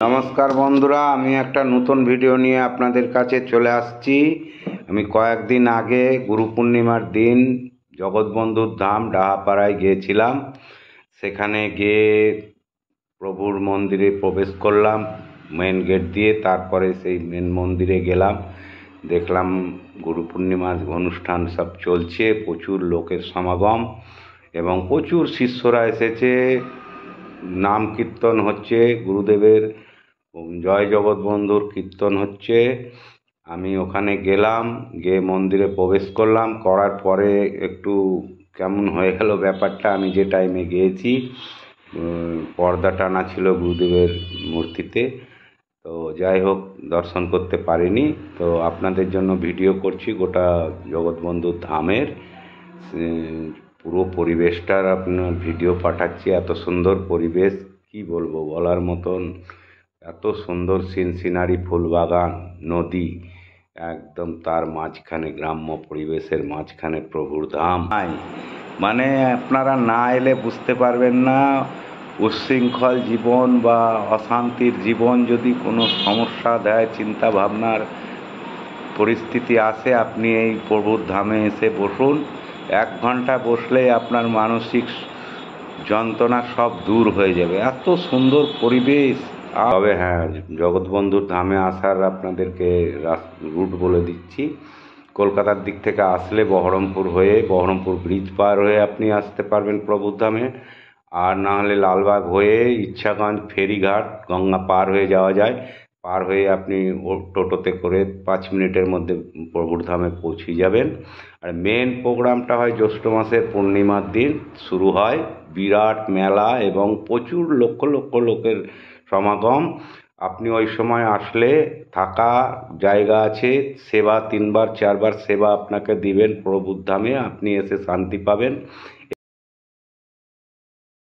নমস্কার বন্ধুরা, আমি একটা নতুন ভিডিও নিয়ে আপনাদের কাছে চলে আসছি। আমি কয়েকদিন আগে গুরু পূর্ণিমার দিন জগৎবন্ধুর ধাম ডাহাপাড়ায় গিয়েছিলাম। সেখানে গিয়ে প্রভুর মন্দিরে প্রবেশ করলাম মেন গেট দিয়ে। তারপরে সেই মেন মন্দিরে গেলাম, দেখলাম গুরু পূর্ণিমার অনুষ্ঠান সব চলছে, প্রচুর লোকের সমাগম এবং প্রচুর শিষ্যরা এসেছে, নাম কীর্তন হচ্ছে, গুরুদেবের জয় জগৎবন্ধুর কীর্তন হচ্ছে। আমি ওখানে গেলাম, গিয়ে মন্দিরে প্রবেশ করলাম। করার পরে একটু কেমন হয়ে গেল ব্যাপারটা। আমি যে টাইমে গিয়েছি পর্দা টানা ছিল গুরুদেবের মূর্তিতে, তো যাই হোক দর্শন করতে পারিনি। তো আপনাদের জন্য ভিডিও করছি গোটা জগৎবন্ধুর ধামের পুরো পরিবেশটার আপনার ভিডিও পাঠাচ্ছি। এত সুন্দর পরিবেশ, কি বলবো, বলার মতন। এত সুন্দর সিনারি, ফুলবাগান, নদী, একদম তার মাঝখানে গ্রাম্য পরিবেশের মাঝখানে প্রভুর ধাম। মানে আপনারা না এলে বুঝতে পারবেন না। উচ্ছৃঙ্খল জীবন বা অশান্তির জীবন যদি কোনো সমস্যা দেয়, চিন্তা ভাবনার পরিস্থিতি আসে, আপনি এই প্রভুর ধামে এসে বসুন। 1 ঘন্টা বসলেই আপনার মানসিক যন্ত্রণা সব দূর হয়ে যাবে। এত সুন্দর পরিবেশ। তবে হ্যাঁ, জগৎবন্ধুর ধামে আসার আপনাদেরকে রুট বলে দিচ্ছি। কলকাতার দিক থেকে আসলে বহরমপুর হয়ে, বহরমপুর ব্রিজ পার হয়ে আপনি আসতে পারবেন প্রভুর ধামে। আর না হলে লালবাগ হয়ে ইচ্ছাগঞ্জ ফেরিঘাট গঙ্গা পার হয়ে যাওয়া যায়। পার হয়ে আপনি টোটোতে করে 5 মিনিটের মধ্যে প্রভুর ধামে পৌঁছে যাবেন। আর মেন প্রোগ্রামটা হয় জ্যৈষ্ঠ মাসের পূর্ণিমার দিন শুরু হয়। বিরাট মেলা এবং প্রচুর লক্ষ লক্ষ লোকের সমাগম। আপনি ওই সময় আসলে থাকা জায়গা আছে, সেবা 3 বার 4 বার সেবা আপনাকে দিবেন প্রভুর ধামে, আপনি এসে শান্তি পাবেন।